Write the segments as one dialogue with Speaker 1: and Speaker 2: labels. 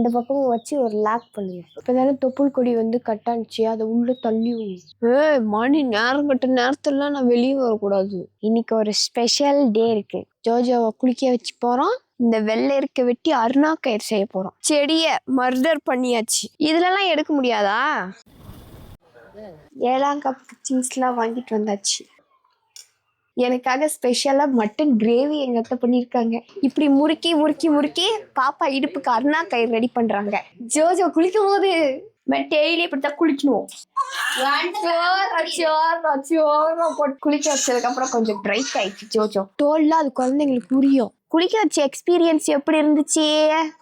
Speaker 1: ரெண்டு பக்கமும் வச்சு ஒரு லாக் பண்ணுங்க. இப்பதானே தொப்புள் கொடி வந்து கட்டாச்சு, அதை உள்ள தள்ளி மணி நேரம் கட்ட நேரத்துல நான் வெளியே வரக்கூடாது. இன்னைக்கு ஒரு ஸ்பெஷல் டே இருக்கு. ஜோஜோவை குளிக்க வச்சு போறோம். இந்த வெள்ளை இருக்க வெட்டி அருணா கயிறு செய்ய போறோம். செடியை மர்டர் பண்ணியாச்சு. இதுலலாம் எடுக்க முடியாதா? 7ஆம் கப் சீஸ்லாம் வாங்கிட்டு வந்தாச்சு. எனக்காக ஸ்பெஷலா மட்டன் கிரேவி எங்க அத்தை பண்ணிருக்காங்க. இப்படி முறுக்கி முறுக்கி முறுக்கி பாப்பா இடுப்புக்கு அருணா கயிறு ரெடி பண்றாங்க. ஜோஜோ குளிக்கும் போது டெய்லி இப்படித்தான் குளிக்கணும். குளிக்க வச்சதுக்கு அப்புறம் கொஞ்சம் ட்ரைட் ஆயிடுச்சு ஜோஜோ. தோல்லாம் அது குழந்தைங்களுக்கு புரியும். குளிக்க வச்ச எக்ஸ்பீரியன்ஸ் எப்படி இருந்துச்சு?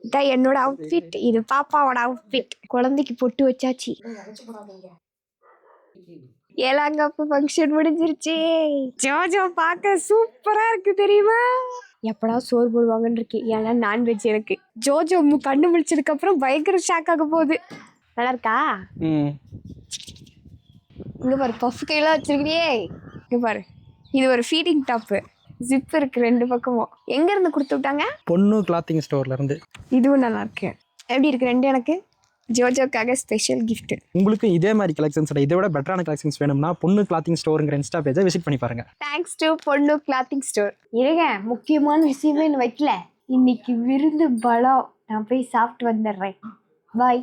Speaker 1: இதான் என்னோட அவுட்ஃபிட், இது பாப்பாவோட அவுட்ஃபிட். குழந்தைக்கு பொட்டு வச்சாச்சு. 7ஆம் கப்பு ஃபங்க்ஷன் முடிஞ்சிருச்சு. ஜோஜோ பார்க்க சூப்பரா இருக்கு தெரியுமா? எப்படா சோறு போடுவாங்கன்னு இருக்கு. ஏன்னா நான்வெஜ் எனக்கு. ஜோஜோ கண்ணு முடிச்சதுக்கு அப்புறம் பயங்கர ஷாக் ஆக போகுது. நல்லா இருக்கா? இங்க பாரு, பஃப் கையெல்லாம் வச்சிருக்கிறியே. இங்க பாரு, இது ஒரு ஃபீடிங் டாப்பு. ஜிப் இருக்கு ரெண்டு பக்கமும். எங்க இருந்து கொடுத்து விட்டாங்க?
Speaker 2: பொண்ணு கிளாத்திங் ஸ்டோர்ல இருந்து.
Speaker 1: இதுவும் நல்லா இருக்கு. எப்படி இருக்கு ரெண்டு? எனக்கு ஜோஜோக்காக ஸ்பெஷல் கிஃப்ட்.
Speaker 2: உங்களுக்கு இதே மாதிரி கலெக்ஷன்ஸ் இதை விட பெட்டரான கலெக்ஷன்ஸ் வேணும்னா பொண்ணு கிளாத்திங் ஸ்டோர்ங்கிற இன்ஸ்டா பேஜை விசிட் பண்ணி பாருங்க.
Speaker 1: தேங்க்ஸ் டு பொண்ணு கிளாத்திங் ஸ்டோர். இருங்க, முக்கியமான விஷயமே வைக்கல. இன்னைக்கு விருந்து பலம். நான் போய் சாப்பிட்டு வந்துடுறேன். பாய்.